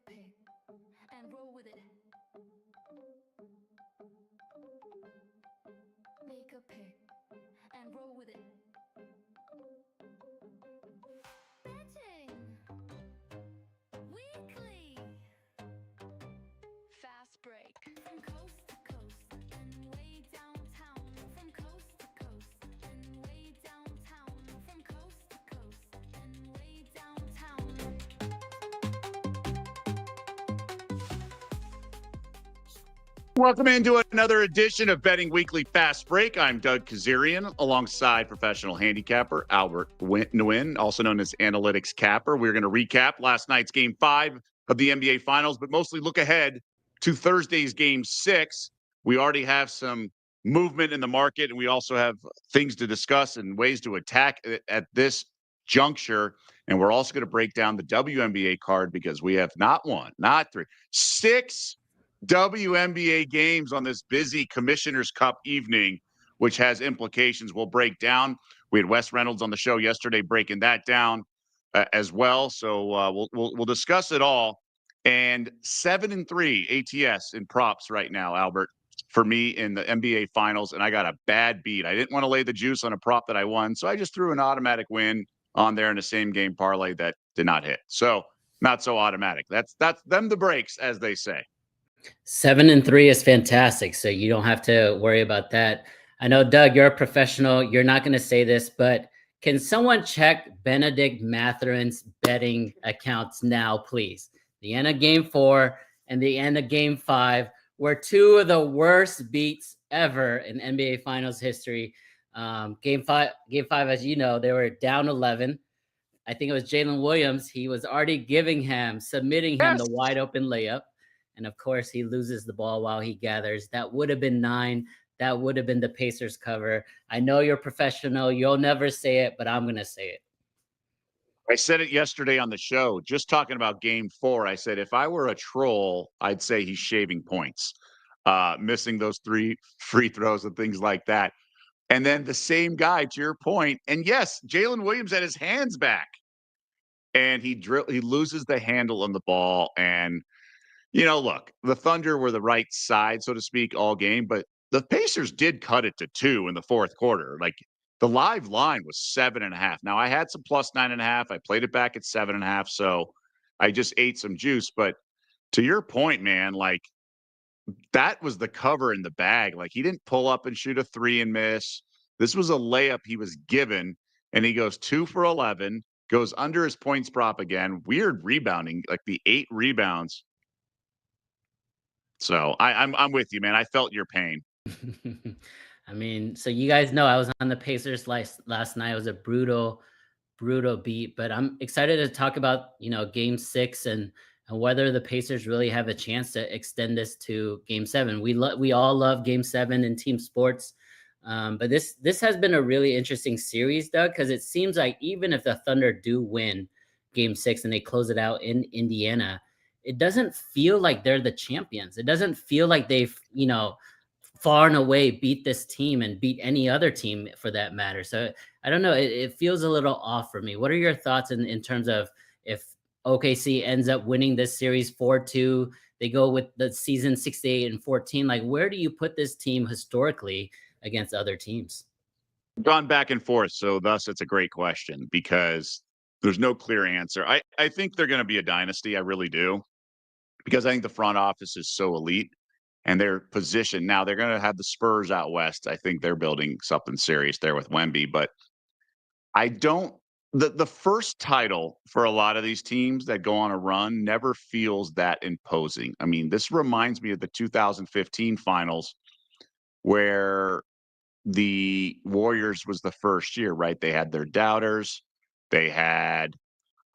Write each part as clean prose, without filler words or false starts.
pick and roll with it. Make a pick and roll with it. Betting weekly. Fast break. From coast to coast and way downtown. From coast to coast and way downtown. From coast to coast and way downtown. Welcome into another edition of Betting Weekly Fast Break. I'm Doug Kezirian alongside professional handicapper Albert Nguyen, also known as Analytics Capper. We're going to recap last night's Game 5 of the NBA Finals, but mostly look ahead to Thursday's Game 6. We already have some movement in the market, and we also have things to discuss and ways to attack at this juncture. And we're also going to break down the WNBA card because we have not one, not three, six WNBA games on this busy Commissioner's Cup evening, which has implications we'll break down. We had Wes Reynolds on the show yesterday breaking that down as well. So we'll discuss it all. And 7-3 ATS in props right now, Albert, for me in the NBA Finals. And I got a bad beat. I didn't want to lay the juice on a prop that I won, so I just threw an automatic win on there in a same game parlay that did not hit. So not so automatic. That's them the breaks, as they say. 7-3 is fantastic, so you don't have to worry about that. I know, Doug, you're a professional. You're not going to say this, but can someone check Benedict Matherin's betting accounts now, please? The end of Game 4 and the end of Game 5 were two of the worst beats ever in NBA Finals history. Game 5, as you know, they were down 11. I think it was Jalen Williams. He was already submitting him the wide open layup. And of course, he loses the ball while he gathers. That would have been 9. That would have been the Pacers cover. I know you're professional. You'll never say it, but I'm going to say it. I said it yesterday on the show, just talking about Game 4. I said, if I were a troll, I'd say he's shaving points, missing those 3 free throws and things like that. And then the same guy, to your point, and yes, Jalen Williams had his hands back, and he loses the handle on the ball. And look, the Thunder were the right side, so to speak, all game, but the Pacers did cut it to 2 in the fourth quarter. Like, the live line was 7.5. Now, I had some plus 9.5. I played it back at 7.5, so I just ate some juice. But to your point, man, like, that was the cover in the bag. Like, he didn't pull up and shoot a 3 and miss. This was a layup he was given, and he goes 2 for 11, goes under his points prop again. Weird rebounding, like the 8 rebounds. So I'm with you, man. I felt your pain. I mean, so you guys know I was on the Pacers last night. It was a brutal beat, but I'm excited to talk about, Game 6 and whether the Pacers really have a chance to extend this to Game 7. We all love Game 7 in team sports, but this has been a really interesting series, Doug, because it seems like even if the Thunder do win Game 6 and they close it out in Indiana, it doesn't feel like they're the champions. It doesn't feel like they've, far and away beat this team and beat any other team for that matter. So I don't know. It feels a little off for me. What are your thoughts in terms of if OKC ends up winning this series 4-2, they go with the season 68-14, like where do you put this team historically against other teams? Gone back and forth. So thus it's a great question because there's no clear answer. I think they're going to be a dynasty. I really do. Because I think the front office is so elite and their position. Now they're going to have the Spurs out west. I think they're building something serious there with Wemby, but I don't. The first title for a lot of these teams that go on a run never feels that imposing. I mean, this reminds me of the 2015 finals where the Warriors was the first year, right? They had their doubters. They had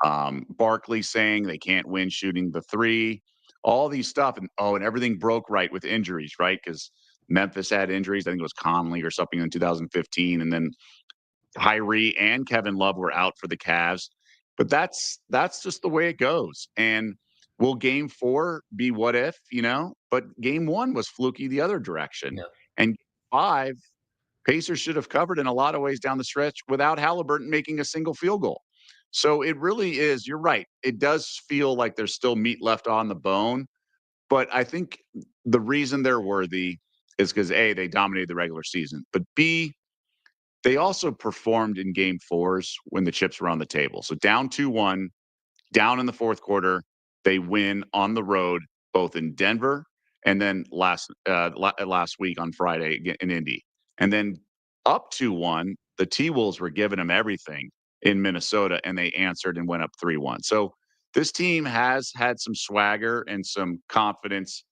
Barkley saying they can't win shooting the 3, all these stuff. And everything broke right with injuries, right? Because Memphis had injuries. I think it was Conley or something in 2015. And then Kyrie and Kevin Love were out for the Cavs. But that's just the way it goes. And will Game 4 be what if, But Game 1 was fluky the other direction. Yeah. And 5, Pacers should have covered in a lot of ways down the stretch without Halliburton making a single field goal. So it really is. You're right. It does feel like there's still meat left on the bone. But I think the reason they're worthy is because A, they dominated the regular season, but B, they also performed in game fours when the chips were on the table. So down 2-1, down in the fourth quarter, they win on the road, both in Denver and then last week on Friday in Indy. And then up 2-1, the T-Wolves were giving them everything in Minnesota, and they answered and went up 3-1. So this team has had some swagger and some confidence,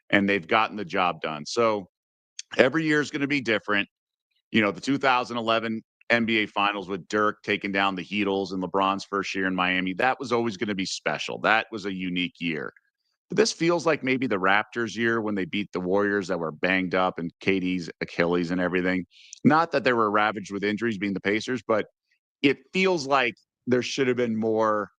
and they've gotten the job done. So every year is going to be different. The 2011 NBA Finals with Dirk taking down the Heatles in LeBron's first year in Miami, that was always going to be special. That was a unique year. But this feels like maybe the Raptors year when they beat the Warriors that were banged up and KD's Achilles and everything. Not that they were ravaged with injuries being the Pacers, but it feels like there should have been more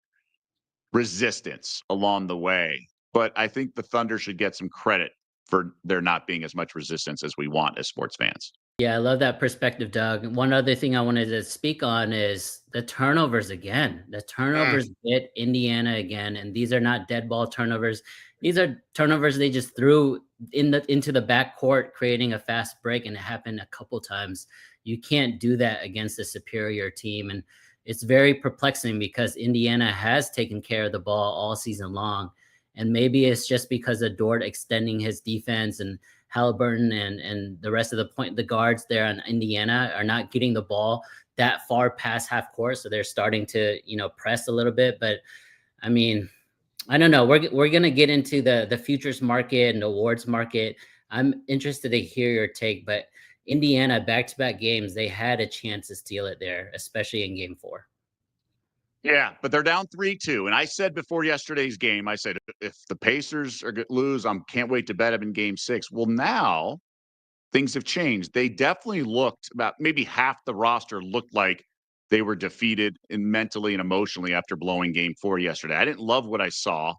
resistance along the way. But I think the Thunder should get some credit for there not being as much resistance as we want as sports fans. Yeah, I love that perspective, Doug. One other thing I wanted to speak on is the turnovers again. The turnovers hit Indiana again, and these are not dead ball turnovers. These are turnovers they just threw into the backcourt, creating a fast break, and it happened a couple times. You can't do that against a superior team, and it's very perplexing because Indiana has taken care of the ball all season long, and maybe it's just because of Dort extending his defense and Halliburton and the rest of the guards there on Indiana are not getting the ball that far past half court, so they're starting to press a little bit. But I mean, I don't know. We're gonna get into the futures market and awards market. I'm interested to hear your take, but Indiana back-to-back games, they had a chance to steal it there, especially in game 4. Yeah, but they're down 3-2. And I said before yesterday's game, I said, if the Pacers lose, I can't wait to bet them in game 6. Well, now things have changed. They definitely looked about maybe half the roster looked like they were defeated mentally and emotionally after blowing game 4 yesterday. I didn't love what I saw.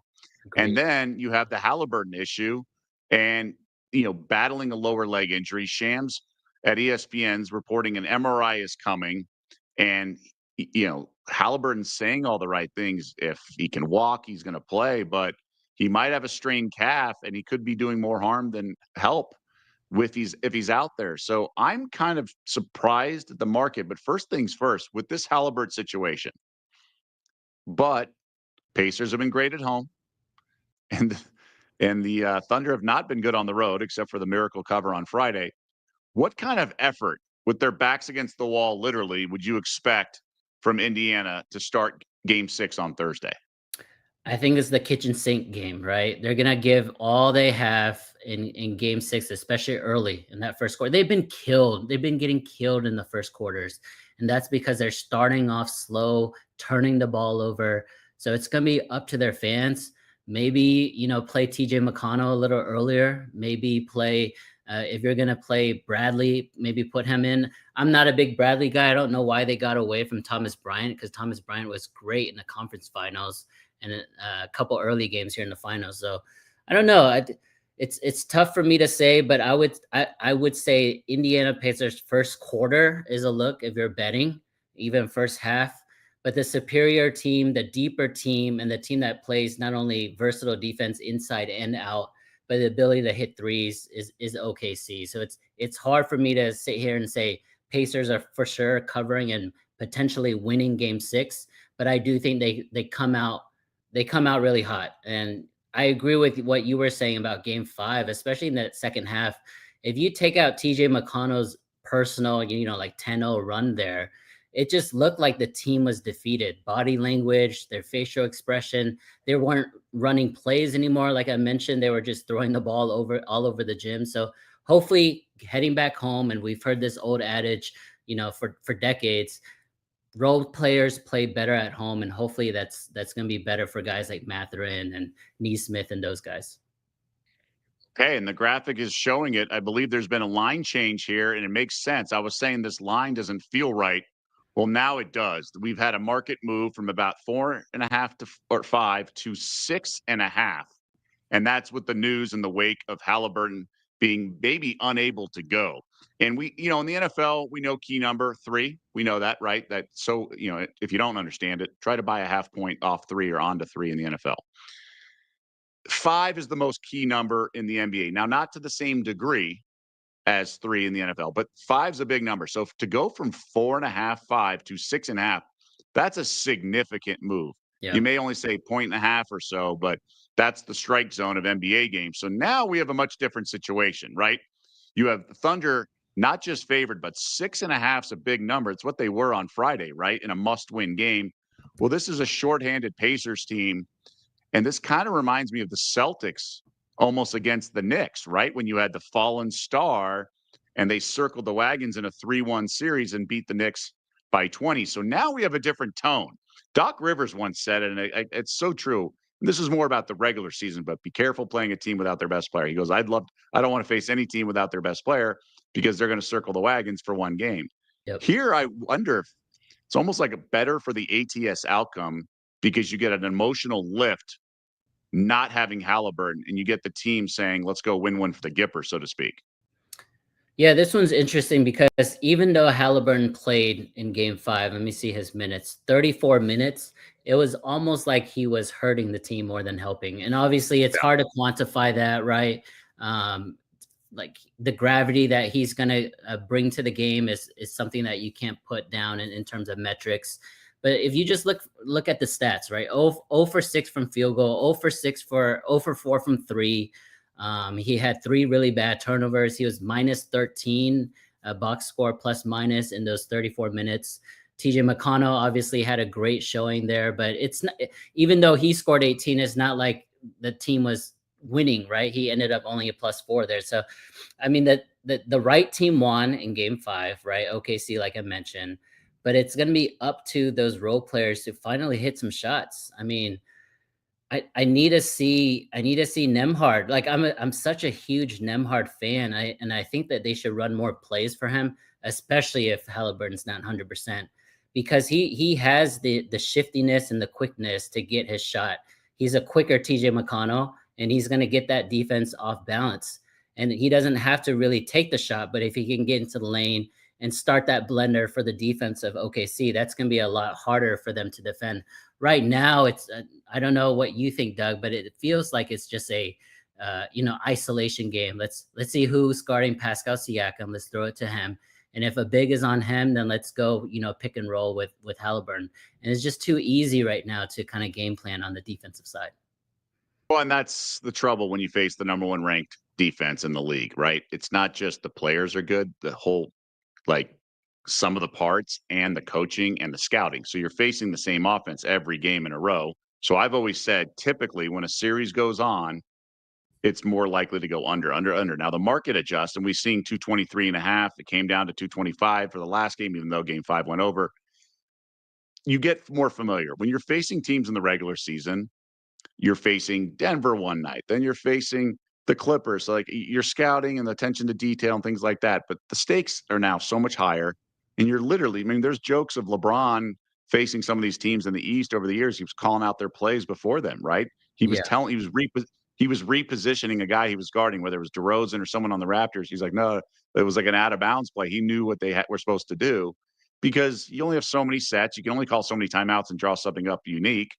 And Agreed. then you have the Halliburton issue and, battling a lower leg injury. Shams at ESPN's reporting an MRI is coming. And, Halliburton's saying all the right things. If he can walk, he's going to play, but he might have a strained calf and he could be doing more harm than help if he's out there. So I'm kind of surprised at the market. But first things first, with this Halliburton situation, but Pacers have been great at home. And the Thunder have not been good on the road, except for the miracle cover on Friday. What kind of effort, with their backs against the wall, literally, would you expect from Indiana to start Game 6 on Thursday? I think it's the kitchen sink game, right? They're gonna give all they have in game 6, especially early in that first quarter. They've been killed. They've been getting killed in the first quarters, and that's because they're starting off slow, turning the ball over. So it's gonna be up to their fans. Maybe play TJ McConnell a little earlier. Maybe play if you're gonna play Bradley, maybe put him in. I'm not a big Bradley guy. I don't know why they got away from Thomas Bryant, because Thomas Bryant was great in the conference finals and a couple early games here in the finals. So I don't know. It's tough for me to say, but I would say Indiana Pacers first quarter is a look if you're betting, even first half. But the superior team, the deeper team, and the team that plays not only versatile defense inside and out, but the ability to hit threes is OKC. So it's hard for me to sit here and say Pacers are for sure covering and potentially winning game 6. But I do think they come out really hot. And I agree with what you were saying about game 5, especially in that second half. If you take out TJ McConnell's personal, like 10-0 run there, it just looked like the team was defeated. Body language, their facial expression, they weren't running plays anymore. Like I mentioned, they were just throwing the ball all over the gym. So hopefully heading back home, and we've heard this old adage, for decades, role players play better at home, and hopefully that's going to be better for guys like Mathurin and Neesmith and those guys. Okay, and the graphic is showing it. I believe there's been a line change here, and it makes sense. I was saying this line doesn't feel right. Well, now it does. We've had a market move from about 4.5 or 5 to 6.5. And that's with the news in the wake of Halliburton being maybe unable to go. And we, in the NFL, we know key number 3. We know that, right? That so, if you don't understand it, try to buy a half point off 3 or onto 3 in the NFL. 5 is the most key number in the NBA. Now, not to the same degree as 3 in the NFL, but 5 is a big number. So to go from 4.5, 5 to 6.5, that's a significant move. Yeah. You may only say 1.5 or so, but that's the strike zone of NBA games. So now we have a much different situation, right? You have the Thunder not just favored, but 6.5 is a big number. It's what they were on Friday, right? In a must-win game. Well, this is a shorthanded Pacers team, and this kind of reminds me of the Celtics almost against the Knicks, right? When you had the fallen star and they circled the wagons in a 3-1 series and beat the Knicks by 20. So now we have a different tone. Doc Rivers once said it, and it's so true. This is more about the regular season, but be careful playing a team without their best player. He goes, I don't want to face any team without their best player because they're going to circle the wagons for one game. Yep. Here, I wonder if it's almost like a better for the ATS outcome because you get an emotional lift not having Halliburton, and you get the team saying, let's go win one for the Gipper, so to speak. Yeah, this one's interesting because even though Halliburton played in game 5, let me see his minutes, 34 minutes, it was almost like he was hurting the team more than helping. And obviously it's hard to quantify that, right? Like the gravity that he's going to bring to the game is something that you can't put down in terms of metrics. But if you just look at the stats, right? 0 for 6 from field goal, 0 for 4 from 3. He had 3 really bad turnovers. He was minus 13 box score plus minus in those 34 minutes. TJ McConnell obviously had a great showing there, but it's not, even though he scored 18, it's not like the team was winning, right? He ended up only a +4 there. So, I mean, the right team won in game 5, right? OKC, like I mentioned, but it's going to be up to those role players to finally hit some shots. I mean, I need to see Nembhard. Like I'm such a huge Nembhard fan. I think that they should run more plays for him, especially if Halliburton's not 100%, because he has the shiftiness and the quickness to get his shot. He's a quicker TJ McConnell, and he's going to get that defense off balance. And he doesn't have to really take the shot, but if he can get into the lane and start that blender for the defense of OKC, that's going to be a lot harder for them to defend. Right now, it's I don't know what you think, Doug, but it feels like it's just a isolation game. Let's see who's guarding Pascal Siakam. Let's throw it to him, and if a big is on him, then let's go pick and roll with Halliburton. And it's just too easy right now to kind of game plan on the defensive side. Well, and that's the trouble when you face the number 1 ranked defense in the league, right? It's not just the players are good, the whole some of the parts and the coaching and the scouting. So you're facing the same offense every game in a row. So I've always said, typically when a series goes on, it's more likely to go under. Now the market adjusts, and we've seen 223.5. It came down to 225 for the last game, even though game 5 went over. You get more familiar. When you're facing teams in the regular season, you're facing Denver one night, then you're facing the Clippers. So you're scouting and the attention to detail and things like that. But the stakes are now so much higher. And you're literally, there's jokes of LeBron facing some of these teams in the East over the years. He was calling out their plays before them, right? He was repositioning a guy he was guarding, whether it was DeRozan or someone on the Raptors. He's like, no, it was like an out of bounds play. He knew what they were supposed to do because you only have so many sets. You can only call so many timeouts and draw something up unique.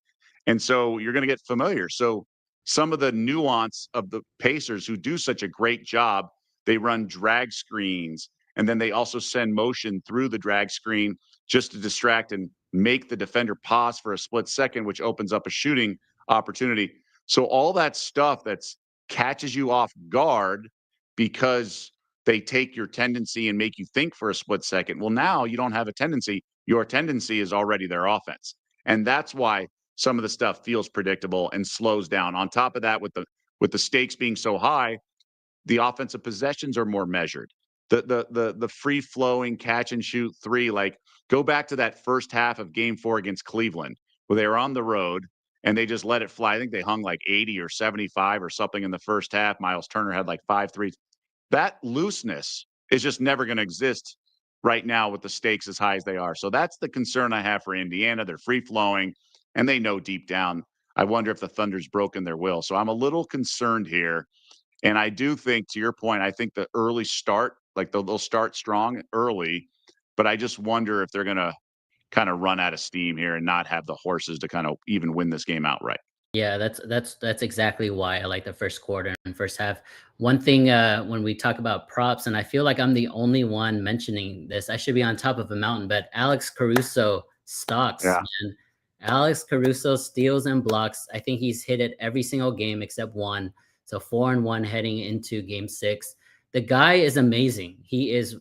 And so you're going to get familiar. So some of the nuance of the Pacers who do such a great job, they run drag screens, and then they also send motion through the drag screen just to distract and make the defender pause for a split second, which opens up a shooting opportunity. So all that stuff that's catches you off guard because they take your tendency and make you think for a split second. Well, now you don't have a tendency. Your tendency is already their offense. And that's why some of the stuff feels predictable and slows down. On top of that, with the stakes being so high, the offensive possessions are more measured. The free flowing catch and shoot 3, go back to that first half of game 4 against Cleveland, where they were on the road and they just let it fly. I think they hung 80 or 75 or something in the first half. Miles Turner had 5 threes. That looseness is just never going to exist right now with the stakes as high as they are. So that's the concern I have for Indiana. They're free flowing, and they know deep down, I wonder if the Thunder's broken their will. So I'm a little concerned here. And I do think, to your point, I think the early start, like they'll start strong early, but I just wonder if they're going to kind of run out of steam here and not have the horses to kind of even win this game outright. Yeah, that's exactly why I like the first quarter and first half. One thing when we talk about props, and I feel like I'm the only one mentioning this. I should be on top of a mountain, but Alex Caruso stocks, Yeah. man. Alex Caruso steals and blocks. I think he's hit it every single game except one. So 4-1 heading into game 6. The guy is amazing. He is,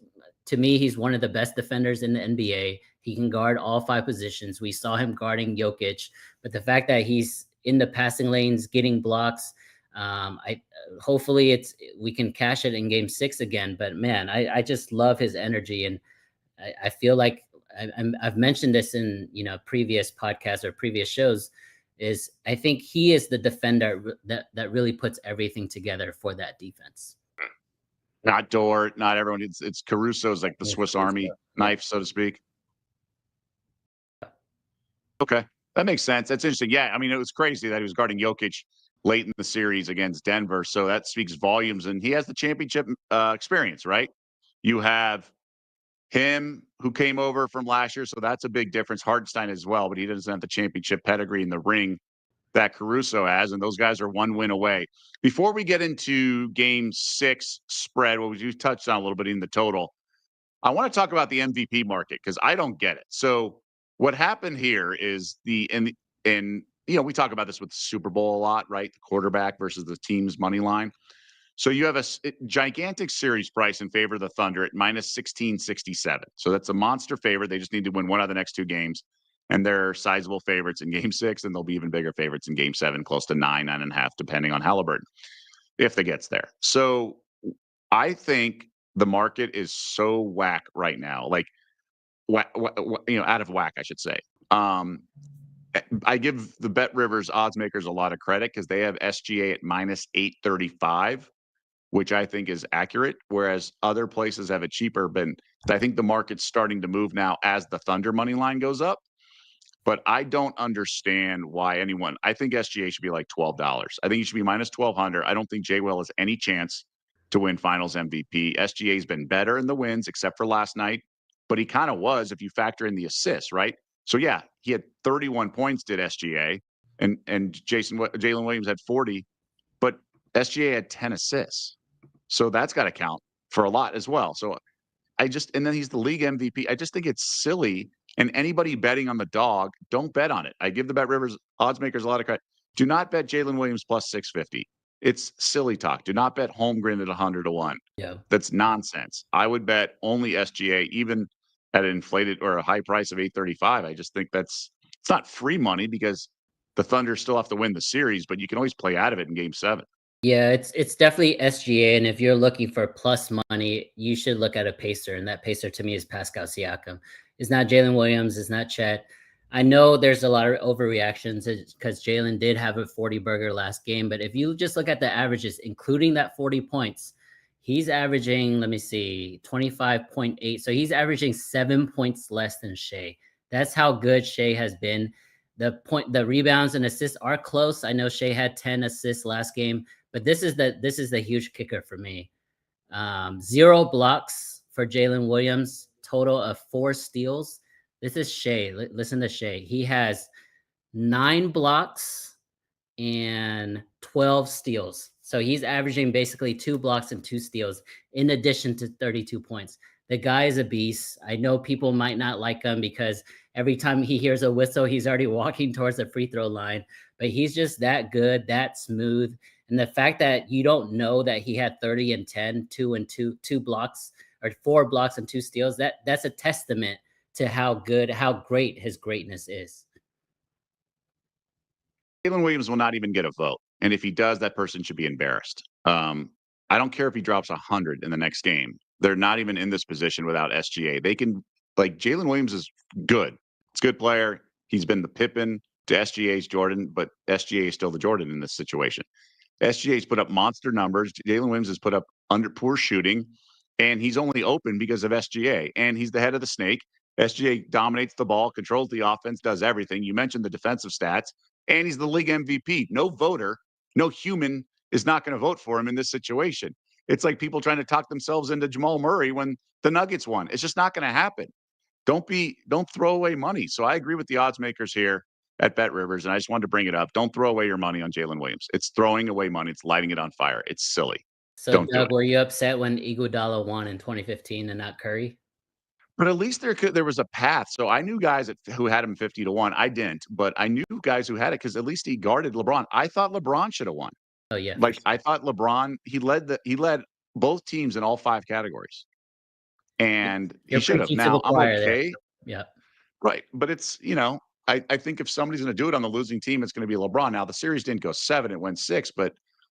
to me, he's one of the best defenders in the NBA. He can guard all 5 positions. We saw him guarding Jokic, but the fact that he's in the passing lanes, getting blocks. I hopefully we can cash it in game 6 again. But man, I just love his energy, and I feel like I've mentioned this in previous podcasts or previous shows. Is I think he is the defender that really puts everything together for that defense. Not Dort, not everyone. It's Caruso's like the Swiss Army knife, so to speak. Okay. That makes sense. That's interesting. Yeah. I mean, it was crazy that he was guarding Jokic late in the series against Denver. So that speaks volumes. And he has the championship experience, right? You have him who came over from last year. So that's a big difference. Hardenstein as well, but he doesn't have the championship pedigree in the ring that Caruso has. And those guys are one win away. Before we get into game 6 spread, what you touched on a little bit in the total, I want to talk about the MVP market because I don't get it. So what happened here is and we talk about this with the Super Bowl a lot, right? The quarterback versus the team's money line. So you have a gigantic series price in favor of the Thunder at minus 1667. So that's a monster favorite. They just need to win one of the next 2 games, and they're sizable favorites in game 6, and they'll be even bigger favorites in game 7, close to 9.5, depending on Halliburton, if it gets there. So I think the market is so whack right now, like out of whack, I should say. I give the Bet Rivers odds makers a lot of credit because they have SGA at minus 835, which I think is accurate, whereas other places have it cheaper. But I think the market's starting to move now as the Thunder money line goes up. But I don't understand why anyone. I think SGA should be like $12. I think he should be minus 1,200. I don't think Jay Will has any chance to win Finals MVP. SGA's been better in the wins, except for last night, but he kind of was if you factor in the assists, right? So yeah, he had 31 points, did SGA, and Jalen Williams had 40, but SGA had 10 assists, so that's got to count for a lot as well. So and then he's the league MVP. I just think it's silly. And anybody betting on the dog, don't bet on it. I give the Bet Rivers odds makers a lot of credit. Do not bet Jalen Williams plus 650. It's silly talk. Do not bet Holmgren at 100-1. Yeah. That's nonsense. I would bet only SGA, even at an inflated or a high price of 835. I just think it's not free money because the Thunder still have to win the series, but you can always play out of it in game 7. Yeah, it's definitely SGA, and if you're looking for plus money, you should look at a pacer, and that pacer to me is Pascal Siakam. It's not Jalen Williams, it's not Chet. I know there's a lot of overreactions because Jalen did have a 40 burger last game, but if you just look at the averages, including that 40 points, he's averaging, let me see, 25.8. So he's averaging 7 points less than Shea. That's how good Shea has been. The rebounds and assists are close. I know Shea had 10 assists last game, but this is the huge kicker for me. 0 blocks for Jalen Williams, total of 4 steals. This is Shea. Listen to Shea. He has 9 blocks and 12 steals. So he's averaging basically 2 blocks and 2 steals in addition to 32 points. The guy is a beast. I know people might not like him because every time he hears a whistle, he's already walking towards the free throw line, but he's just that good, that smooth. And the fact that you don't know that he had 30 and 10, 2 and 2 blocks or 4 blocks and 2 steals, that's a testament to how great his greatness is. Jalen Williams will not even get a vote. And if he does, that person should be embarrassed. I don't care if he drops 100 in the next game. They're not even in this position without SGA. They can, like, Jalen Williams is good. It's a good player. He's been the Pippen to SGA's Jordan, but SGA is still the Jordan in this situation. SGA's put up monster numbers. Jalen Williams has put up under poor shooting, and he's only open because of SGA. And he's the head of the snake. SGA dominates the ball, controls the offense, does everything. You mentioned the defensive stats, and he's the league MVP. No voter, no human is not going to vote for him in this situation. It's like people trying to talk themselves into Jamal Murray when the Nuggets won. It's just not going to happen. Don't throw away money. So I agree with the odds makers here at Bet Rivers, and I just wanted to bring it up. Don't throw away your money on Jalen Williams. It's throwing away money. It's lighting it on fire. It's silly. So, Don't do Doug, it. were you upset when Iguodala won in 2015 and not Curry? But at least there was a path. So I knew guys who had him 50-1. I didn't, but I knew guys who had it because at least he guarded LeBron. I thought LeBron should have won. Oh yeah, for Like sure. I thought LeBron, he led both teams in all 5 categories. And he You're should have. preaching to the Now I'm choir there. okay. Yeah. Right. But it's, I think if somebody's going to do it on the losing team, it's going to be LeBron. Now, the series didn't go 7, it went 6. But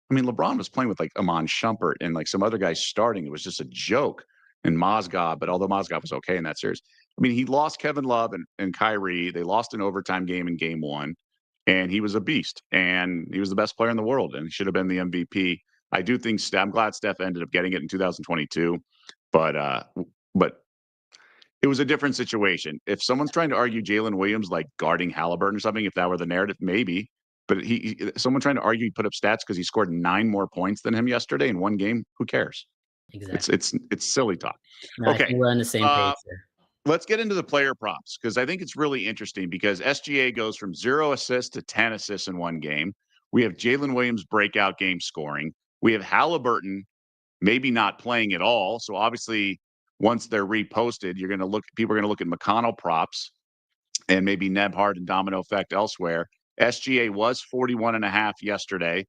I mean, LeBron was playing with like Amon Shumpert and like some other guys starting. It was just a joke. And Mozgov, but although Mozgov was okay in that series, I mean, he lost Kevin Love and Kyrie. They lost an overtime game in game 1, and he was a beast. And he was the best player in the world, and he should have been the MVP. I do think I'm glad Steph ended up getting it in 2022, but it was a different situation. If someone's trying to argue Jalen Williams like guarding Halliburton or something, if that were the narrative, maybe. But someone trying to argue he put up stats because he scored 9 more points than him yesterday in one game. Who cares? Exactly. It's silly talk. No, I Okay, think we're on the same page there. let's get into the player props because I think it's really interesting because SGA goes from 0 assists to 10 assists in one game. We have Jalen Williams breakout game scoring. We have Halliburton maybe not playing at all. So obviously, once they're reposted, people are going to look at McConnell props and maybe Nebhard and domino effect elsewhere. SGA was 41.5 yesterday.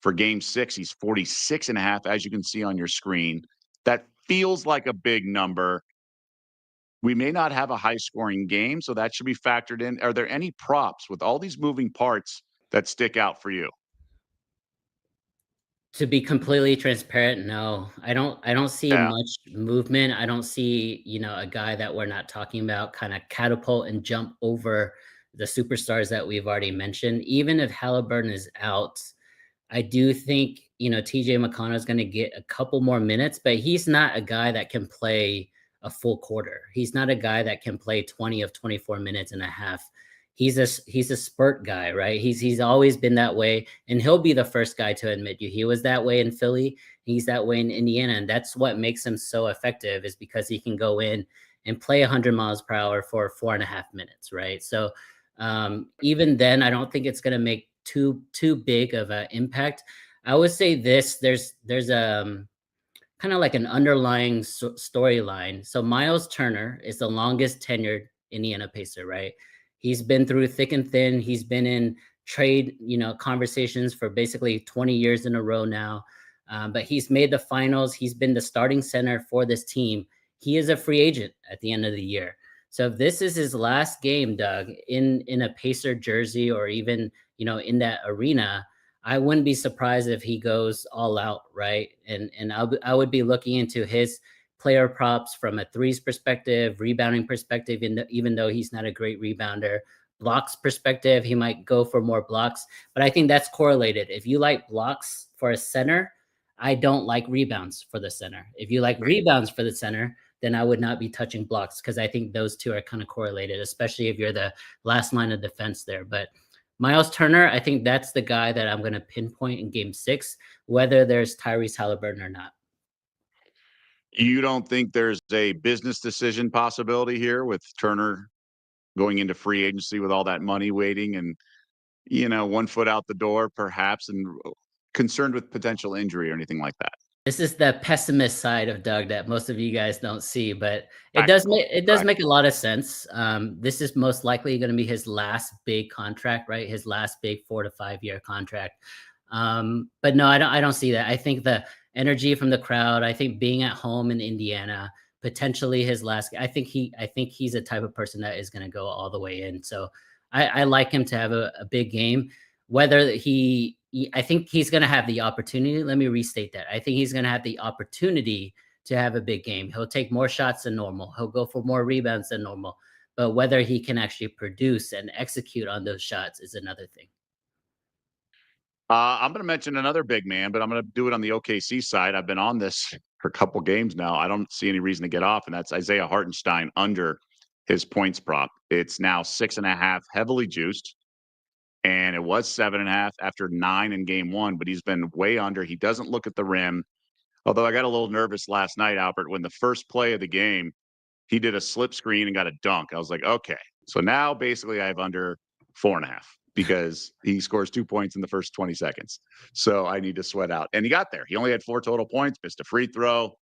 For game 6, he's 46.5, as you can see on your screen. That feels like a big number. We may not have a high scoring game, so that should be factored in. Are there any props with all these moving parts that stick out for you? To be completely transparent, no. I don't see Yeah. much movement. I don't see, a guy that we're not talking about kind of catapult and jump over the superstars that we've already mentioned. Even if Halliburton is out, I do think, TJ McConnell is going to get a couple more minutes, but he's not a guy that can play a full quarter. He's not a guy that can play 20 of 24 minutes and a half. He's a spurt guy, right? He's always been that way, and he'll be the first guy to admit you. He was that way in Philly, he's that way in Indiana, and that's what makes him so effective is because he can go in and play 100 miles per hour for 4.5 minutes, right? So even then, I don't think it's going to make too big of an impact. I would say this: there's kind of like an underlying storyline. So Miles Turner is the longest tenured Indiana Pacer, right? He's been through thick and thin. He's been in trade, conversations for basically 20 years in a row now. But he's made the finals. He's been the starting center for this team. He is a free agent at the end of the year. So if this is his last game, Doug, in a Pacer jersey or even, in that arena, I wouldn't be surprised if he goes all out, right? And I would be looking into his player props from a threes perspective, rebounding perspective, even though he's not a great rebounder. Blocks perspective, he might go for more blocks, but I think that's correlated. If you like blocks for a center, I don't like rebounds for the center. If you like rebounds for the center, then I would not be touching blocks because I think those two are kind of correlated, especially if you're the last line of defense there. But Miles Turner, I think that's the guy that I'm going to pinpoint in game 6, whether there's Tyrese Halliburton or not. You don't think there's a business decision possibility here with Turner going into free agency with all that money waiting and, 1 foot out the door perhaps and concerned with potential injury or anything like that? This is the pessimist side of Doug that most of you guys don't see, but Practical, it does make a lot of sense. This is most likely going to be his last big contract, right? His last big 4 to 5 year contract. But no, I don't see that. I think the energy from the crowd, I think being at home in Indiana, potentially his last. I think he's a type of person that is going to go all the way in. So I like him to have a big game. Whether I think he's going to have the opportunity. Let me restate that. I think he's going to have the opportunity to have a big game. He'll take more shots than normal. He'll go for more rebounds than normal. But whether he can actually produce and execute on those shots is another thing. I'm going to mention another big man, but I'm going to do it on the OKC side. I've been on this for a couple games now. I don't see any reason to get off, and that's Isaiah Hartenstein under his points prop. It's now 6.5, heavily juiced. and it was 7.5 after 9 in game 1, but he's been way under. He doesn't look at the rim. Although I got a little nervous last night, Albert, when the first play of the game, he did a slip screen and got a dunk. I was like, okay. So now basically I have under 4.5 because he scores 2 points in the first 20 seconds. So I need to sweat out. And he got there. He only had 4 total points, missed a free throw.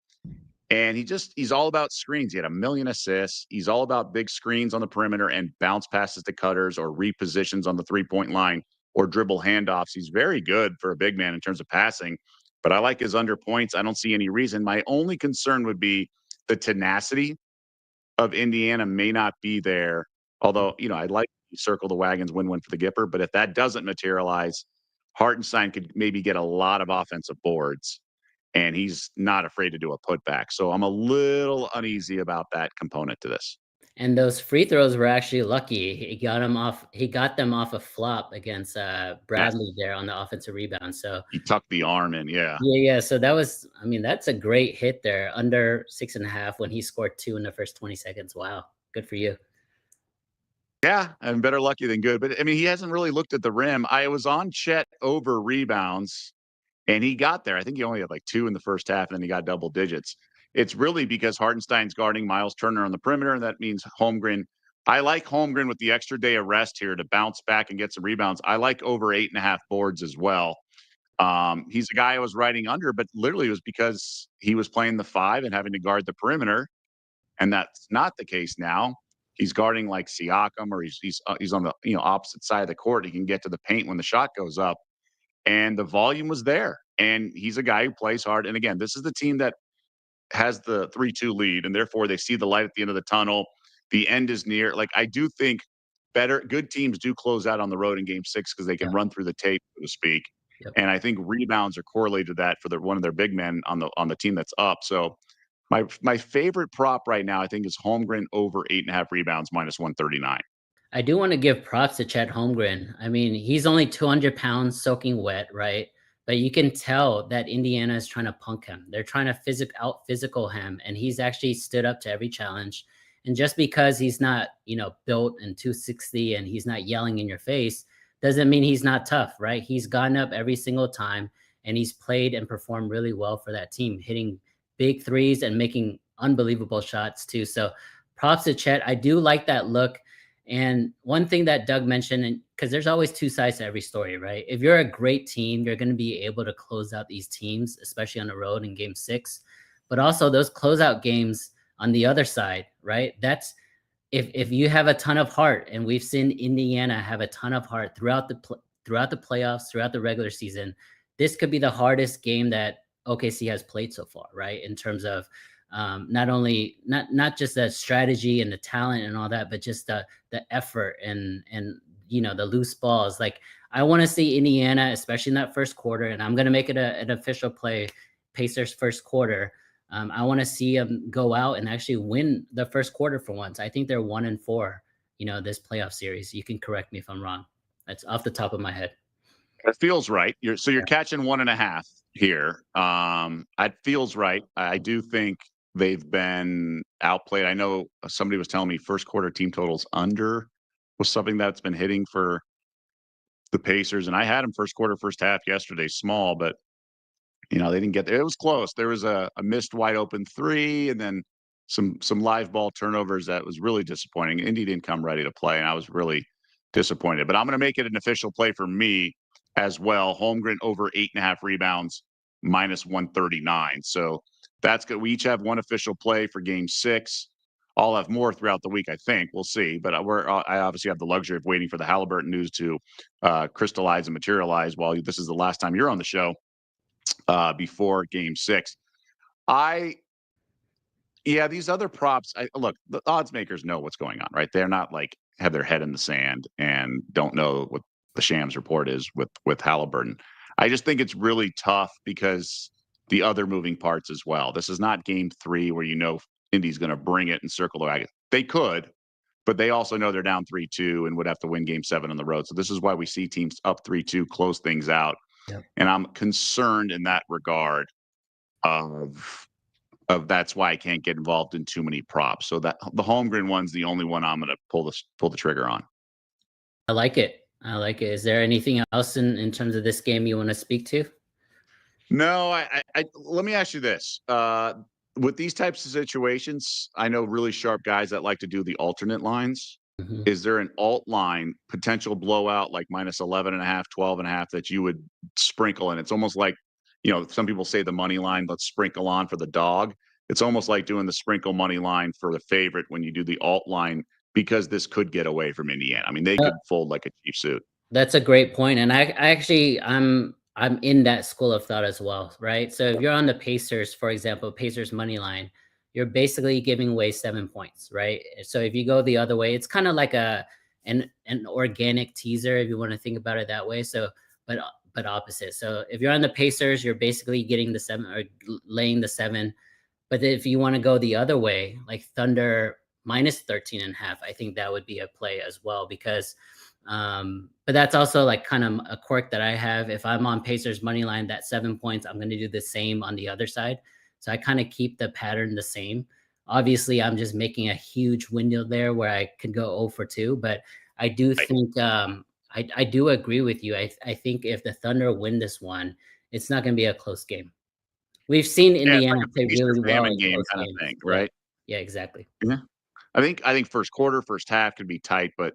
And he's all about screens. He had 1 million assists. He's all about big screens on the perimeter and bounce passes to cutters or repositions on the 3-point line or dribble handoffs. He's very good for a big man in terms of passing, but I like his under points. I don't see any reason. My only concern would be the tenacity of Indiana may not be there. Although, I'd like to circle the wagons, win-win for the Gipper. But if that doesn't materialize, Hartenstein could maybe get a lot of offensive boards, and he's not afraid to do a putback. So I'm a little uneasy about that component to this. And those free throws were actually lucky. He got them off a flop against Bradley there on the offensive rebound. So he tucked the arm in, yeah. Yeah. So that's a great hit there, under 6.5 when he scored 2 in the first 20 seconds. Wow, good for you. Yeah, and better lucky than good. But I mean, he hasn't really looked at the rim. I was on Chet over rebounds, and he got there. I think he only had like 2 in the first half, and then he got double digits. It's really because Hartenstein's guarding Miles Turner on the perimeter, and that means Holmgren. I like Holmgren with the extra day of rest here to bounce back and get some rebounds. I like over 8.5 boards as well. He's a guy I was riding under, but literally it was because he was playing the 5 and having to guard the perimeter, and that's not the case now. He's guarding like Siakam, or he's on the opposite side of the court. He can get to the paint when the shot goes up, and the volume was there. And he's a guy who plays hard. And again, this is the team that has the 3-2 lead, and therefore they see the light at the end of the tunnel. The end is near. Like, I do think good teams do close out on the road in game 6 because they can run through the tape, so to speak. Yep. And I think rebounds are correlated to that for one of their big men on the team that's up. So my favorite prop right now, I think, is Holmgren over 8.5 rebounds minus 139. I do want to give props to Chet Holmgren. I mean, he's only 200 pounds soaking wet, right? But you can tell that Indiana is trying to punk him. They're trying to out-physical him, and he's actually stood up to every challenge. And just because he's not, built and 260 and he's not yelling in your face, doesn't mean he's not tough, right? He's gotten up every single time, and he's played and performed really well for that team, hitting big threes and making unbelievable shots too. So props to Chet. I do like that look. And one thing that Doug mentioned, and because there's always 2 sides to every story, right? If you're a great team, you're going to be able to close out these teams, especially on the road in game 6. But also those closeout games on the other side, right? That's if you have a ton of heart, and we've seen Indiana have a ton of heart throughout the playoffs, throughout the regular season, this could be the hardest game that OKC has played so far, right? In terms of not just the strategy and the talent and all that, but just the effort and the loose balls. Like, I want to see Indiana, especially in that first quarter, and I'm going to make it an official play, Pacers first quarter. I want to see them go out and actually win the first quarter for once. I think they're 1-4, this playoff series. You can correct me if I'm wrong. That's off the top of my head. It feels right. You're catching 1.5 here. It feels right. I do think they've been outplayed. I know somebody was telling me first quarter team totals under was something that's been hitting for the Pacers, and I had them first quarter, first half yesterday, small, but they didn't get there. It was close. There was a missed wide open 3, and then some live ball turnovers that was really disappointing. Indy didn't come ready to play, and I was really disappointed. But I'm going to make it an official play for me as well. Holmgren over 8.5 rebounds minus 139. So that's good. We each have one official play for game 6. I'll have more throughout the week, I think. We'll see. But I obviously have the luxury of waiting for the Halliburton news to crystallize and materialize while this is the last time you're on the show before game 6. These other props, look, the odds makers know what's going on, right? They're not like have their head in the sand and don't know what the Shams report is with Halliburton. I just think it's really tough because the other moving parts as well. This is not game 3 where Indy's going to bring it and circle the wagon. They could, but they also know they're down 3-2 and would have to win game 7 on the road. So this is why we see teams up 3-2 close things out. Yep. And I'm concerned in that regard of that's why I can't get involved in too many props. So that the Holmgren one's the only one I'm going to pull the trigger on. I like it. I like it. Is there anything else in terms of this game you want to speak to? No, let me ask you this. With these types of situations, I know really sharp guys that like to do the alternate lines. Mhm. Is there an alt line potential blowout like minus 11 and a half, 12 and a half that you would sprinkle in? It's almost like, some people say the money line, let's sprinkle on for the dog. It's almost like doing the sprinkle money line for the favorite when you do the alt line because this could get away from Indiana. I mean, they Uh, could fold like a cheap suit. That's a great point, and I actually I'm in that school of thought as well, right? So if you're on the Pacers, for example, Pacers money line, you're basically giving away 7 points, right? So if you go the other way, it's kind of like an organic teaser if you want to think about it that way. So, but opposite. So if you're on the Pacers, you're basically getting the 7 or laying the 7. But if you want to go the other way, like Thunder minus 13 and a half, I think that would be a play as well because but that's also like kind of a quirk that I have. If I'm on Pacers money line, that 7 points, I'm going to do the same on the other side. So I kind of keep the pattern the same. Obviously, I'm just making a huge window there where I could go 0 for 2, but I do think I do agree with you. I think if the Thunder win this one, it's not going to be a close game. We've seen Yeah, it's like Indiana a play feast or really well famine in game close kind of games. thing, Yeah. right? Yeah, exactly. Yeah. I think first quarter, first half could be tight, but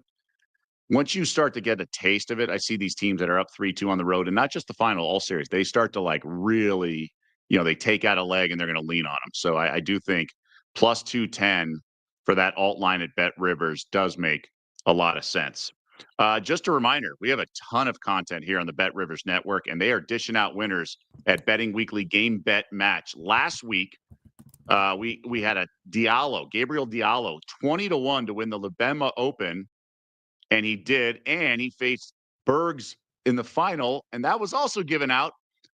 once you start to get a taste of it, I see these teams that are up 3-2 on the road, and not just the final, all series. They start to like really, they take out a leg and they're going to lean on them. So I do think plus 210 for that alt line at Bet Rivers does make a lot of sense. Just a reminder, we have a ton of content here on the Bet Rivers Network, and they are dishing out winners at Betting Weekly Game Bet Match. Last week, we had a Gabriel Diallo, 20-1 to win the Lebema Open, and he did, and he faced Bergs in the final, and that was also given out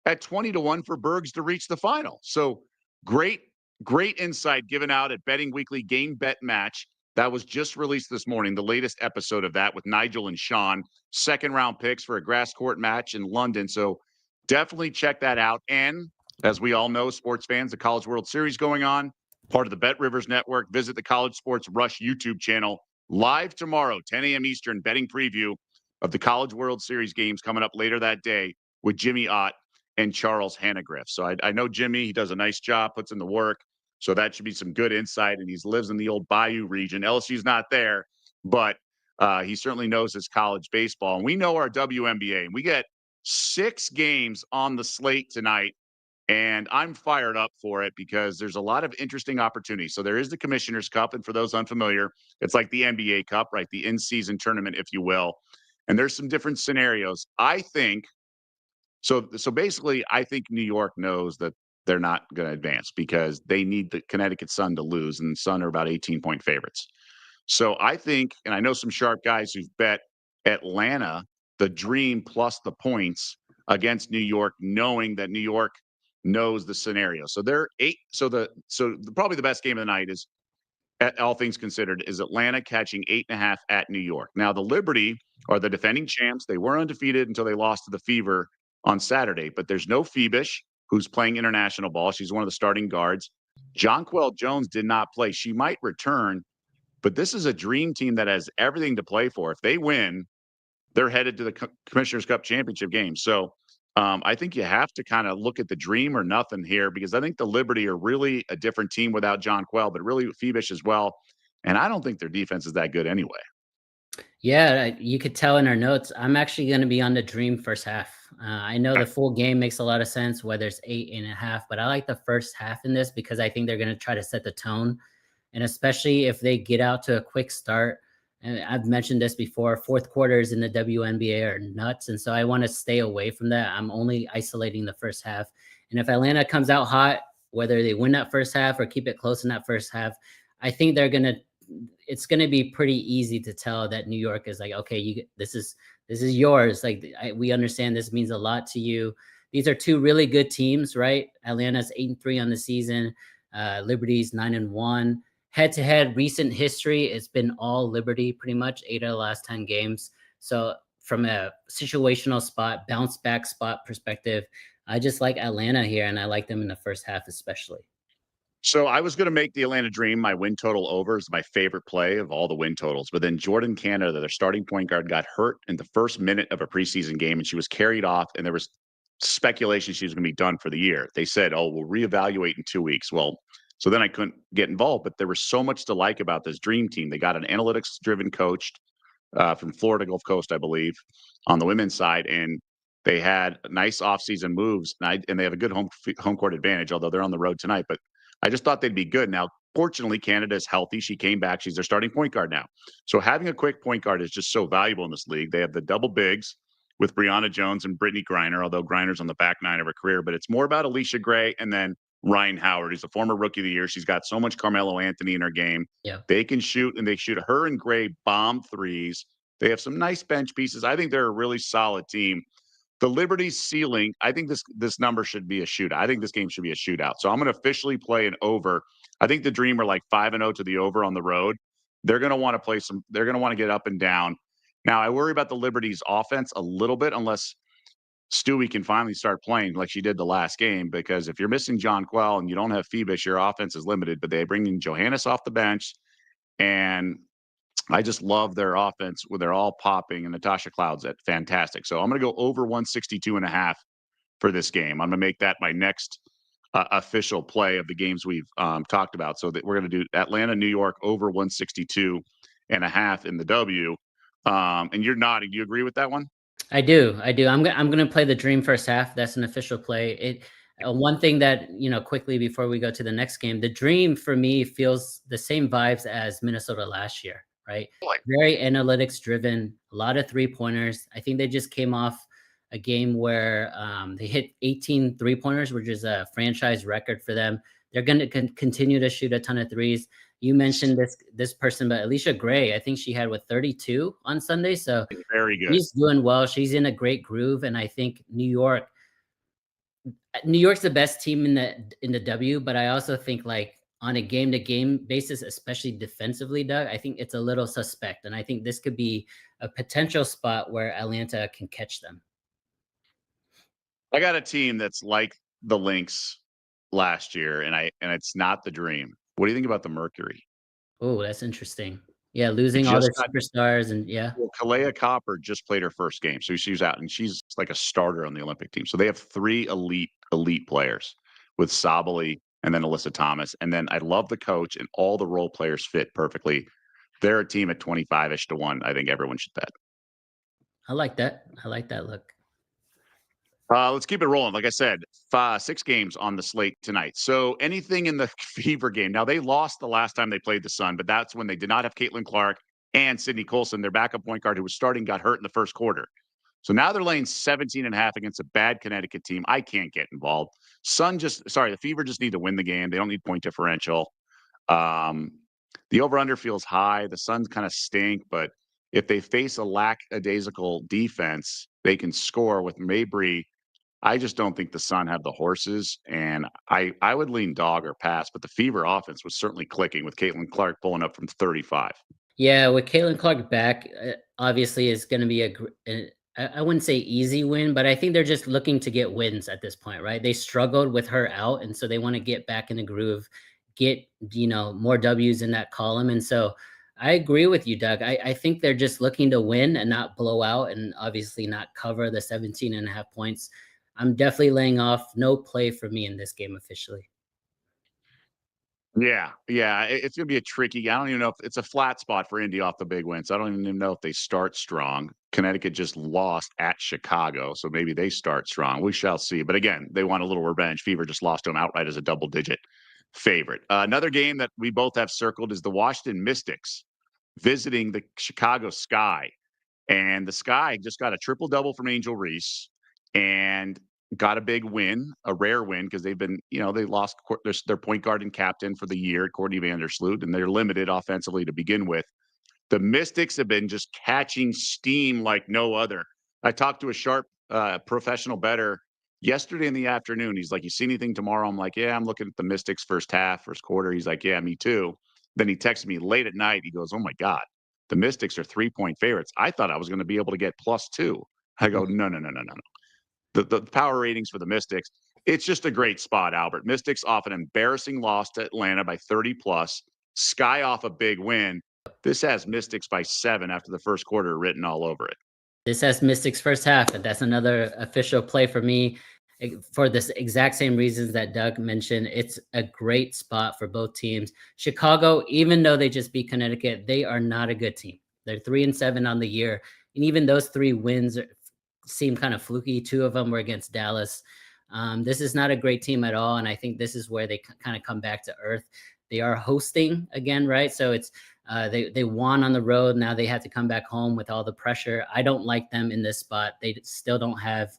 at 20-1 for Bergs to reach the final. So great, great insight given out at Betting Weekly Game Bet Match. That was just released this morning, the latest episode of that with Nigel and Sean, second round picks for a grass court match in London. So definitely check that out. And as we all know, sports fans, the College World Series going on, part of the Bet Rivers Network. Visit the College Sports Rush YouTube channel. Live tomorrow, 10 a.m. Eastern, betting preview of the College World Series games coming up later that day with Jimmy Ott and Charles Hannegriff. So I know Jimmy, he does a nice job, puts in the work. So that should be some good insight. And he lives in the old Bayou region. LSU's not there, but he certainly knows his college baseball. And we know our WNBA. And we get 6 games on the slate tonight. And I'm fired up for it because there's a lot of interesting opportunities. So there is the Commissioner's Cup. And for those unfamiliar, it's like the NBA Cup, right? The in-season tournament, if you will. And there's some different scenarios. I think so. So basically, I think New York knows that they're not going to advance because they need the Connecticut Sun to lose, and the Sun are about 18-point favorites. So I think, and I know some sharp guys who've bet Atlanta, the dream plus the points against New York, knowing that New York knows the scenario. So they're 8. Probably the best game of the night is, all things considered, is Atlanta catching 8.5 at New York. Now the Liberty are the defending champs. They were undefeated until they lost to the Fever on Saturday, but there's no Phoebish, who's playing international ball. She's one of the starting guards. Jonquel Jones did not play. She might return, but this is a dream team that has everything to play for. If they win, they're headed to the Commissioner's Cup championship game. So I think you have to kind of look at the dream or nothing here because I think the Liberty are really a different team without Jonquel, but really Phoebish as well. And I don't think their defense is that good anyway. Yeah, you could tell in our notes. I'm actually going to be on the dream first half. I know the full game makes a lot of sense, whether it's 8.5, but I like the first half in this because I think they're going to try to set the tone. And especially if they get out to a quick start, and I've mentioned this before, fourth quarters in the WNBA are nuts. And so I want to stay away from that. I'm only isolating the first half. And if Atlanta comes out hot, whether they win that first half or keep it close in that first half, I think it's going to be pretty easy to tell that New York is like, okay, this is yours. Like we understand this means a lot to you. These are two really good teams, right? Atlanta's 8-3 on the season. Liberty's 9-1. Head-to-head recent history, it's been all Liberty pretty much, 8 of the last 10 games. So from a situational spot, bounce back spot perspective, I just like Atlanta here, and I like them in the first half especially. So I was going to make the Atlanta Dream my win total over is my favorite play of all the win totals. But then Jordan Canada, their starting point guard, got hurt in the first minute of a preseason game, and she was carried off, and there was speculation she was going to be done for the year. They said, "Oh, we'll reevaluate in 2 weeks." Well, so then I couldn't get involved. But there was so much to like about this Dream team. They got an analytics-driven coach from Florida Gulf Coast, I believe, on the women's side, and they had nice offseason moves, and they have a good home court advantage, although they're on the road tonight. But I just thought they'd be good. Now, fortunately, Canada is healthy. She came back. She's their starting point guard now. So having a quick point guard is just so valuable in this league. They have the double bigs with Brianna Jones and Brittany Griner, although Griner's on the back nine of her career. But it's more about Alicia Gray and then Ryan Howard. He's a former Rookie of the Year. She's got so much Carmelo Anthony in her game. Yeah. They can shoot, and they shoot her and Gray bomb threes. They have some nice bench pieces. I think they're a really solid team. The Liberty's ceiling, I think this number should be a shootout. I think this game should be a shootout. So I'm going to officially play an over. I think the Dream are like 5-0 to the over on the road. They're going to want to play they're going to want to get up and down. Now, I worry about the Liberty's offense a little bit unless Stewie can finally start playing like she did the last game, because if you're missing John Quell and you don't have Phoebus, your offense is limited. But they bring in Johannes off the bench, and I just love their offense when they're all popping, and Natasha Cloud's at fantastic. So I'm going to go over 162.5 for this game. I'm going to make that my next official play of the games we've talked about. So that we're going to do Atlanta, New York over 162.5 in the W. And you're nodding. Do you agree with that one? I do. I'm gonna play the Dream first half. That's an official play. One thing that, quickly before we go to the next game, the Dream for me feels the same vibes as Minnesota last year, right? Very analytics driven, a lot of 3-pointers. I think they just came off a game where they hit 18 3-pointers, which is a franchise record for them. They're going to continue to shoot a ton of threes. You mentioned this person, but Alicia Gray, I think she had 32 on Sunday. So very good. She's doing well. She's in a great groove, and I think New York's the best team in the W. But I also think like on a game-to-game basis, especially defensively, Doug, I think it's a little suspect, and I think this could be a potential spot where Atlanta can catch them. I got a team that's like the Lynx last year, and it's not the Dream. What do you think about the Mercury? Oh, that's interesting. Yeah, losing all their superstars, and Well, Kalea Copper just played her first game, so she's out, and she's like a starter on the Olympic team. So they have 3 elite players with Sabali and then Alyssa Thomas. And then I love the coach, and all the role players fit perfectly. They're a team at 25-ish to 1. I think everyone should bet. I like that. I like that look. Let's keep it rolling. Like I said, 6 games on the slate tonight. So anything in the Fever game. Now, they lost the last time they played the Sun, but that's when they did not have Caitlin Clark and Sydney Colson. Their backup point guard who was starting got hurt in the first quarter. So now they're laying 17.5 against a bad Connecticut team. I can't get involved. The Fever just need to win the game. They don't need point differential. The over-under feels high. The Suns kind of stink, but if they face a lackadaisical defense, they can score with Mabry. I just don't think the Sun have the horses, and I would lean dog or pass, but the Fever offense was certainly clicking with Caitlin Clark pulling up from 35. Yeah, with Caitlin Clark back, obviously it's going to be I wouldn't say easy win, but I think they're just looking to get wins at this point, right? They struggled with her out, and so they want to get back in the groove, get, more W's in that column. And so I agree with you, Doug. I think they're just looking to win and not blow out, and obviously not cover the 17.5 points. I'm definitely laying off. No play for me in this game officially. Yeah. It's going to be a tricky. I don't even know if it's a flat spot for Indy off the big win. So I don't even know if they start strong. Connecticut just lost at Chicago, so maybe they start strong. We shall see. But again, they want a little revenge. Fever just lost to them outright as a double-digit favorite. Another game that we both have circled is the Washington Mystics visiting the Chicago Sky. And the Sky just got a triple-double from Angel Reese and got a big win, a rare win, because they've been, they lost their point guard and captain for the year, Courtney Vandersloot, and they're limited offensively to begin with. The Mystics have been just catching steam like no other. I talked to a sharp professional bettor yesterday in the afternoon. He's like, "You see anything tomorrow?" I'm like, "Yeah, I'm looking at the Mystics first quarter." He's like, "Yeah, me too." Then he texted me late at night. He goes, "Oh my God, the Mystics are 3-point favorites. I thought I was going to be able to get +2. I go, no. The power ratings for the Mystics. It's just a great spot, Albert. Mystics off an embarrassing loss to Atlanta by 30 plus. Sky off a big win. This has Mystics by 7 after the first quarter written all over it. This has Mystics first half, and that's another official play for me for this exact same reasons that Doug mentioned. It's a great spot for both teams. Chicago, even though they just beat Connecticut, they are not a good team. They're 3-7 on the year, and even those 3 wins seem kind of fluky. 2 of them were against Dallas. This is not a great team at all, and I think this is where they kind of come back to earth. They are hosting again, right? So it's they won on the road. Now they have to come back home with all the pressure. I don't like them in this spot. They still don't have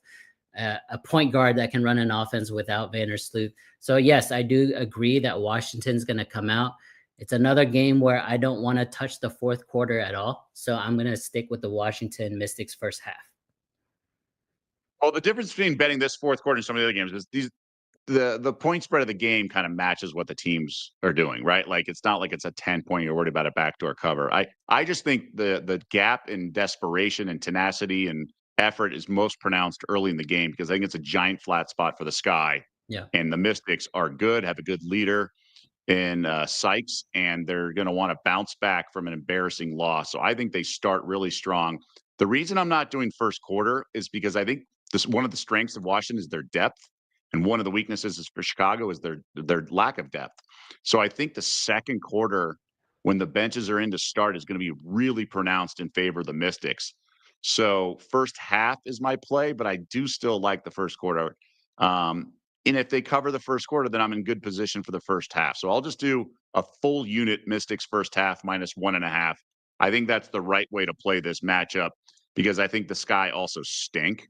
a point guard that can run an offense without Vandersloot. So yes, I do agree that Washington's going to come out. It's another game where I don't want to touch the fourth quarter at all. So I'm going to stick with the Washington Mystics first half. Well, the difference between betting this fourth quarter and some of the other games is the point spread of the game kind of matches what the teams are doing, right? Like it's not like it's a 10-point, you're worried about a backdoor cover. I just think the gap in desperation and tenacity and effort is most pronounced early in the game because I think it's a giant flat spot for the Sky. Yeah. And the Mystics are good, have a good leader in Sykes, and they're going to want to bounce back from an embarrassing loss. So I think they start really strong. The reason I'm not doing first quarter is because I think one of the strengths of Washington is their depth. And one of the weaknesses is for Chicago is their lack of depth. So I think the second quarter, when the benches are in to start, is going to be really pronounced in favor of the Mystics. So first half is my play, but I do still like the first quarter. And if they cover the first quarter, then I'm in good position for the first half. So I'll just do a full unit Mystics first half -1.5. I think that's the right way to play this matchup because I think the Sky also stink.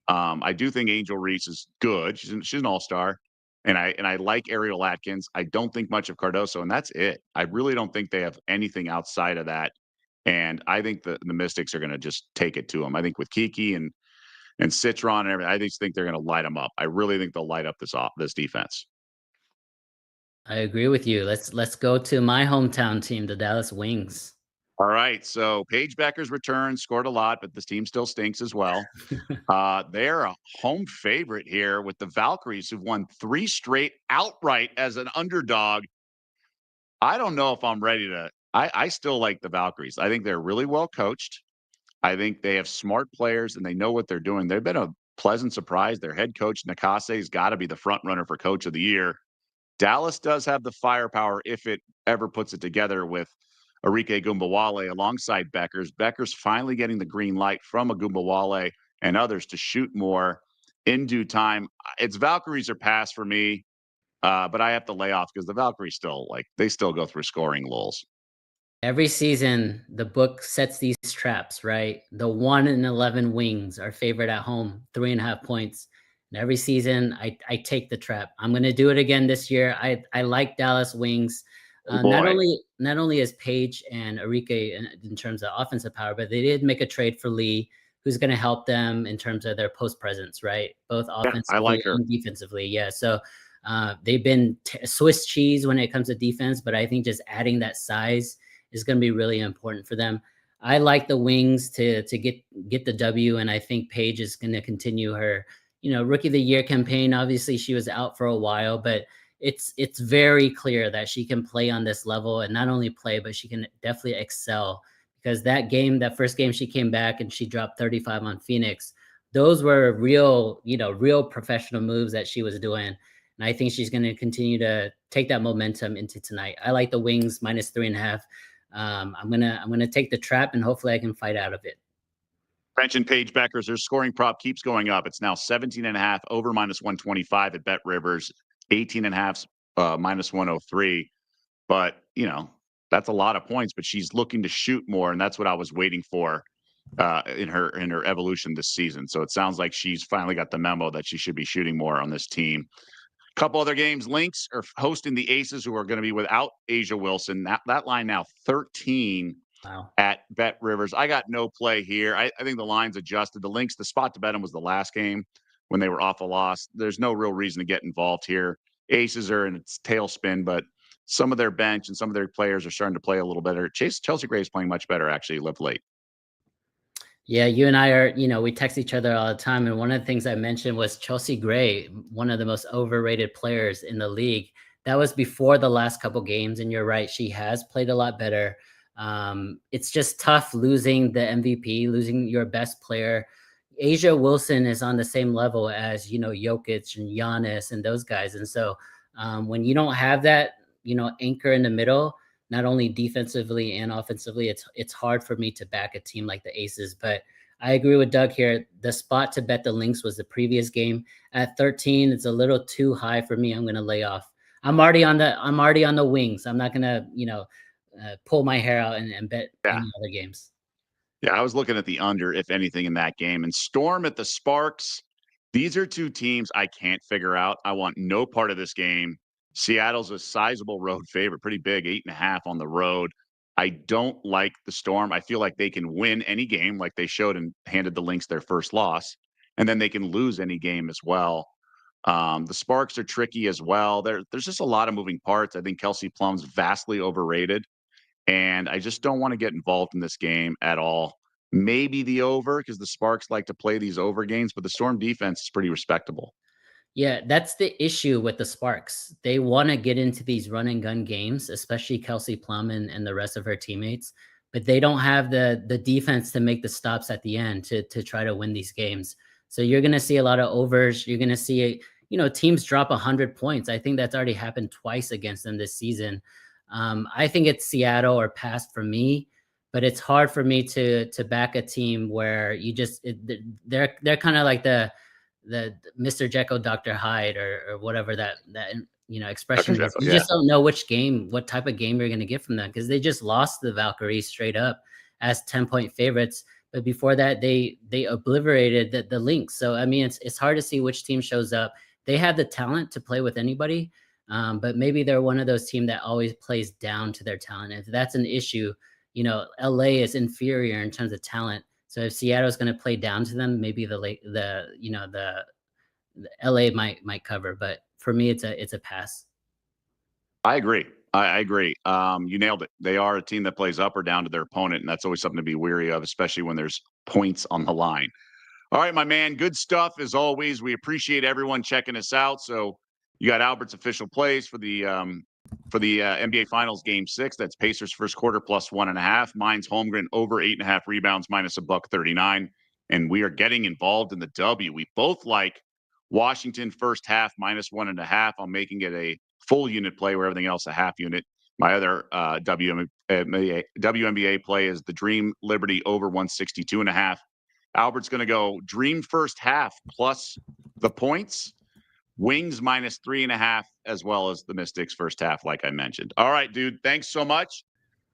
I do think Angel Reese is good. She's an all-star. And I like Ariel Atkins. I don't think much of Cardoso, and that's it. I really don't think they have anything outside of that. And I think the Mystics are going to just take it to them. I think with Kiki and Citron and everything, I just think they're going to light them up. I really think they'll light up this defense. I agree with you. Let's go to my hometown team, the Dallas Wings. All right. So Paige Becker's return scored a lot, but this team still stinks as well. They're a home favorite here with the Valkyries, who've won 3 straight outright as an underdog. I don't know if I'm ready to. I still like the Valkyries. I think they're really well coached. I think they have smart players and they know what they're doing. They've been a pleasant surprise. Their head coach, Nakase, has got to be the front runner for coach of the year. Dallas does have the firepower if it ever puts it together with Arike Gumbawale alongside Beckers. Beckers finally getting the green light from Agumbawale and others to shoot more in due time. It's Valkyries or pass for me, but I have to lay off because the Valkyries they still go through scoring lulls. Every season, the book sets these traps, right? The 1-11 Wings are favored at home, 3.5 points. And every season, I take the trap. I'm going to do it again this year. I like Dallas Wings. Not only is Paige and Arike in terms of offensive power, but they did make a trade for Lee, who's going to help them in terms of their post presence, right? Both offensively I like her. and defensively. Yeah. So they've been Swiss cheese when it comes to defense, but I think just adding that size is going to be really important for them. I like the Wings to get the W, and I think Paige is going to continue her, Rookie of the Year campaign. Obviously, she was out for a while, but it's very clear that she can play on this level, and not only play, but she can definitely excel. Because that first game she came back and she dropped 35 on Phoenix. Those were real professional moves that she was doing. And I think she's going to continue to take that momentum into tonight. I like the Wings -3.5. I'm gonna take the trap and hopefully I can fight out of it. Mentioned Paige Beckers. Their scoring prop keeps going up. It's now 17.5 over -125 at Bet Rivers, 18.5 -103. But that's a lot of points. But she's looking to shoot more, and that's what I was waiting for in her evolution this season. So it sounds like she's finally got the memo that she should be shooting more on this team. Couple other games. Lynx are hosting the Aces, who are going to be without Asia Wilson. That line now 13 at Bet Rivers. I got no play here. I think the line's adjusted. The Lynx, the spot to bet them was the last game when they were off a loss. There's no real reason to get involved here. Aces are in its tailspin, but some of their bench and some of their players are starting to play a little better. Chelsea Gray's playing much better, actually, left late. Yeah, you and I are, we text each other all the time. And one of the things I mentioned was Chelsea Gray, one of the most overrated players in the league. That was before the last couple games. And you're right, she has played a lot better. It's just tough losing the MVP, losing your best player. Asia Wilson is on the same level as, Jokic and Giannis and those guys. And so when you don't have that, anchor in the middle, not only defensively and offensively, it's hard for me to back a team like the Aces. But I agree with Doug here. The spot to bet the Lynx was the previous game at 13. It's a little too high for me. I'm going to lay off. I'm already on the wings. I'm not going to pull my hair out and bet Yeah. any other games. Yeah, I was looking at the under, if anything, in that game. And Storm at the Sparks, these are two teams I can't figure out. I want no part of this game. Seattle's a sizable road favorite, pretty big, 8.5 on the road. I don't like the Storm. I feel like they can win any game like they showed and handed the Lynx their first loss, and then they can lose any game as well. The Sparks are tricky as well. There's just a lot of moving parts. I think Kelsey Plum's vastly overrated. And I just don't want to get involved in this game at all. Maybe the over because the Sparks like to play these over games, but the Storm defense is pretty respectable. Yeah, that's the issue with the Sparks. They want to get into these run and gun games, especially Kelsey Plum and the rest of her teammates, but they don't have the defense to make the stops at the end to try to win these games. So you're going to see a lot of overs. You're going to see, teams drop 100 points. I think that's already happened twice against them this season. I think it's Seattle or pass for me, but it's hard for me to back a team where they're kind of like the Mr. Jekyll, Dr. Hyde, or whatever that expression Dr. is. Jekyll, You yeah. just don't know what type of game you're going to get from them because they just lost the Valkyries straight up as 10-point favorites. But before that, they obliterated the Lynx. So I mean, it's hard to see which team shows up. They have the talent to play with anybody, but maybe they're one of those teams that always plays down to their talent. If that's an issue, LA is inferior in terms of talent. So if Seattle's going to play down to them, maybe the LA might cover. But for me, it's a pass. I agree. I agree. You nailed it. They are a team that plays up or down to their opponent, and that's always something to be weary of, especially when there's points on the line. All right, my man. Good stuff as always. We appreciate everyone checking us out. So you got Albert's official plays for the NBA Finals Game 6. That's Pacers first quarter plus 1.5. Mine's Holmgren over 8.5 rebounds minus $1.39. And we are getting involved in the W. We both like Washington first half minus 1.5. I'm making it a full unit play where everything else a half unit. My other WNBA play is the Dream Liberty over 162.5. Albert's going to go Dream first half plus the points, Wings minus 3.5, as well as the Mystics first half, like I mentioned. All right, dude. Thanks so much.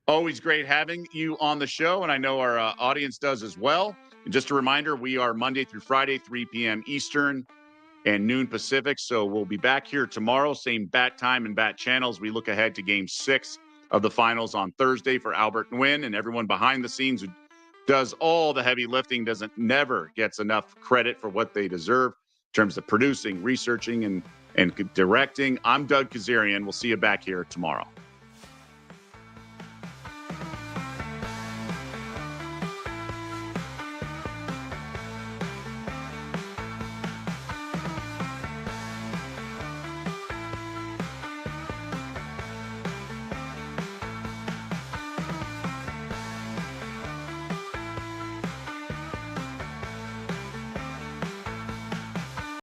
Always great having you on the show, and I know our audience does as well. And just a reminder, we are Monday through Friday, 3 p.m. Eastern and noon Pacific. So we'll be back here tomorrow, same bat time and bat channels. We look ahead to Game 6 of the finals on Thursday for Albert Nguyen and everyone behind the scenes who does all the heavy lifting, never gets enough credit for what they deserve in terms of producing, researching, and directing. I'm Doug Kezirian. We'll see you back here tomorrow.